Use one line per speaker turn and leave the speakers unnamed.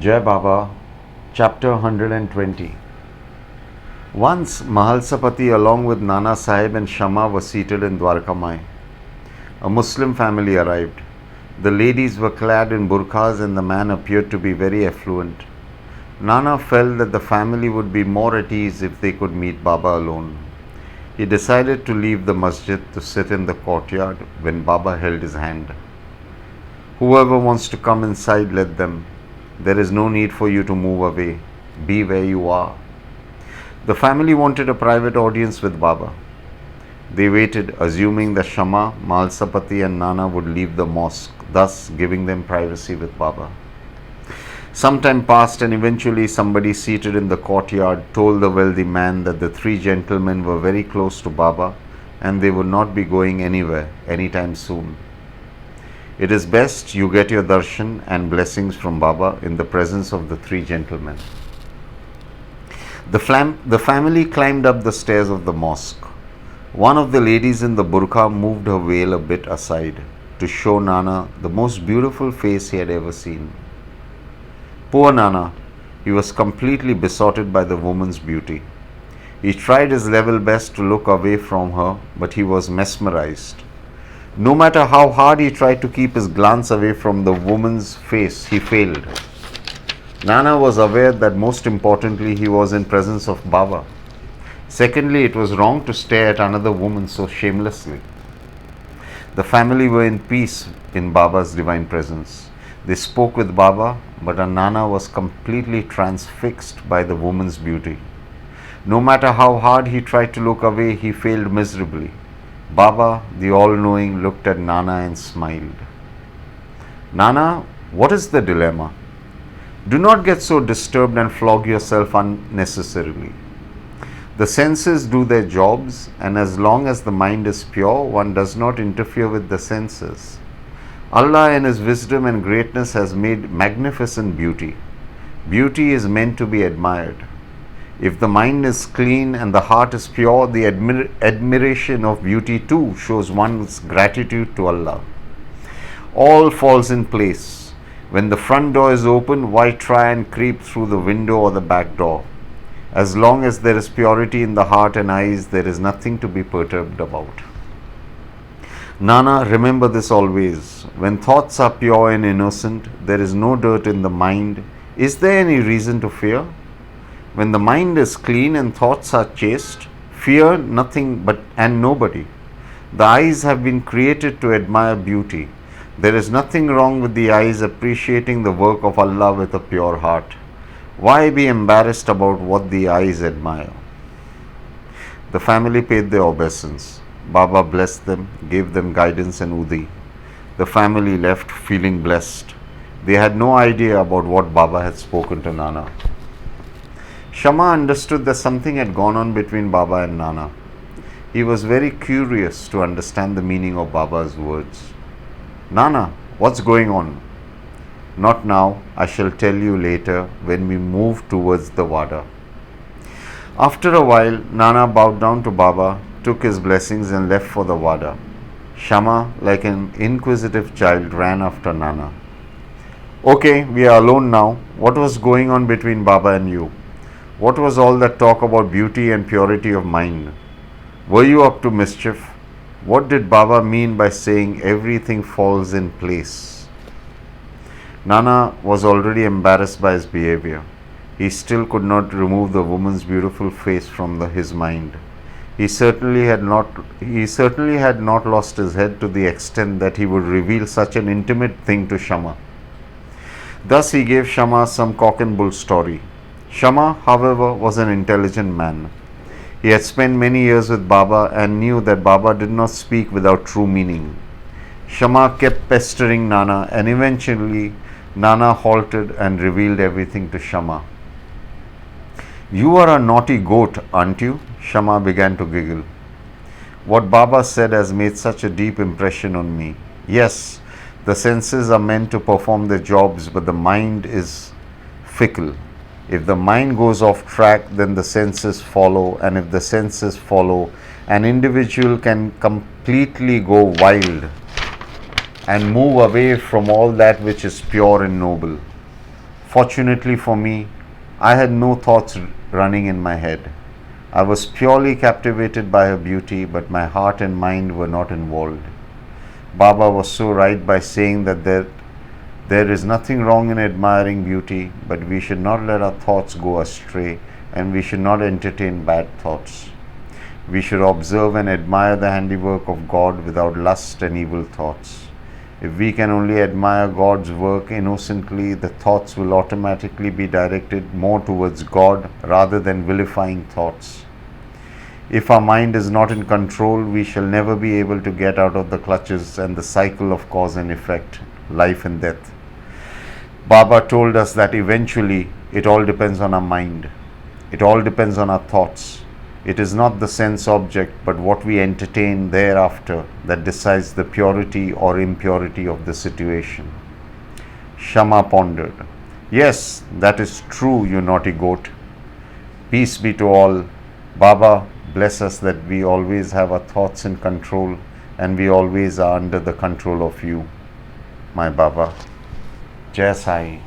Jai Baba, Chapter 120. Once Mahalsapati along with Nana Sahib and Shama were seated in Dwarkamai. A Muslim family arrived. The ladies were clad in burqas and the man appeared to be very affluent. Nana felt that the family would be more at ease if they could meet Baba alone. He decided to leave the masjid to sit in the courtyard when Baba held his hand. Whoever wants to come inside, let them. There is no need for you to move away. Be where you are. The family wanted a private audience with Baba. They waited, assuming that Shama, Mahalsapati and Nana would leave the mosque, thus giving them privacy with Baba. Some time passed and eventually somebody seated in the courtyard told the wealthy man that the three gentlemen were very close to Baba and they would not be going anywhere anytime soon. It is best you get your darshan and blessings from Baba in the presence of the three gentlemen. The family climbed up the stairs of the mosque. One of the ladies in the burqa moved her veil a bit aside to show Nana the most beautiful face he had ever seen. Poor Nana, he was completely besotted by the woman's beauty. He tried his level best to look away from her, but he was mesmerized. No matter how hard he tried to keep his glance away from the woman's face, he failed. Nana was aware that most importantly he was in presence of Baba. Secondly, it was wrong to stare at another woman so shamelessly. The family were in peace in Baba's divine presence. They spoke with Baba, but Nana was completely transfixed by the woman's beauty. No matter how hard he tried to look away, he failed miserably. Baba, the all-knowing, looked at Nana and smiled. Nana, what is the dilemma? Do not get so disturbed and flog yourself unnecessarily. The senses do their jobs, and as long as the mind is pure, one does not interfere with the senses. Allah in His wisdom and greatness has made magnificent beauty. Beauty is meant to be admired. If the mind is clean and the heart is pure, the admiration of beauty too shows one's gratitude to Allah. All falls in place. When the front door is open, why try and creep through the window or the back door? As long as there is purity in the heart and eyes, there is nothing to be perturbed about. Nana, remember this always. When thoughts are pure and innocent, there is no dirt in the mind. Is there any reason to fear? When the mind is clean and thoughts are chaste, fear nothing and nobody. The eyes have been created to admire beauty. There is nothing wrong with the eyes appreciating the work of Allah with a pure heart. Why be embarrassed about what the eyes admire? The family paid their obeisance. Baba blessed them, gave them guidance and udi. The family left feeling blessed. They had no idea about what Baba had spoken to Nana. Shama understood that something had gone on between Baba and Nana. He was very curious to understand the meaning of Baba's words. Nana, what's going on? Not now, I shall tell you later when we move towards the Wada. After a while, Nana bowed down to Baba, took his blessings and left for the Wada. Shama, like an inquisitive child, ran after Nana. Okay, we are alone now. What was going on between Baba and you? What was all that talk about beauty and purity of mind? Were you up to mischief? What did Baba mean by saying everything falls in place? Nana was already embarrassed by his behavior. He still could not remove the woman's beautiful face from his mind. He certainly had not lost his head to the extent that he would reveal such an intimate thing to Shama. Thus he gave Shama some cock and bull story. Shama, however, was an intelligent man. He had spent many years with Baba and knew that Baba did not speak without true meaning. Shama kept pestering Nana and eventually Nana halted and revealed everything to Shama. You are a naughty goat, aren't you? Shama began to giggle. What Baba said has made such a deep impression on me. Yes, the senses are meant to perform their jobs, but the mind is fickle. If the mind goes off track, then the senses follow, and if the senses follow, an individual can completely go wild and move away from all that which is pure and noble. Fortunately for me, I had no thoughts running in my head. I was purely captivated by her beauty, but my heart and mind were not involved. Baba was so right by saying that there is nothing wrong in admiring beauty, but we should not let our thoughts go astray and we should not entertain bad thoughts. We should observe and admire the handiwork of God without lust and evil thoughts. If we can only admire God's work innocently, the thoughts will automatically be directed more towards God rather than vilifying thoughts. If our mind is not in control, we shall never be able to get out of the clutches and the cycle of cause and effect, life and death. Baba told us that eventually it all depends on our mind. It all depends on our thoughts. It is not the sense object, but what we entertain thereafter that decides the purity or impurity of the situation. Shama pondered, "Yes, that is true, you naughty goat. Peace be to all. Baba, bless us that we always have our thoughts in control and we always are under the control of you, my Baba." Jai Sai.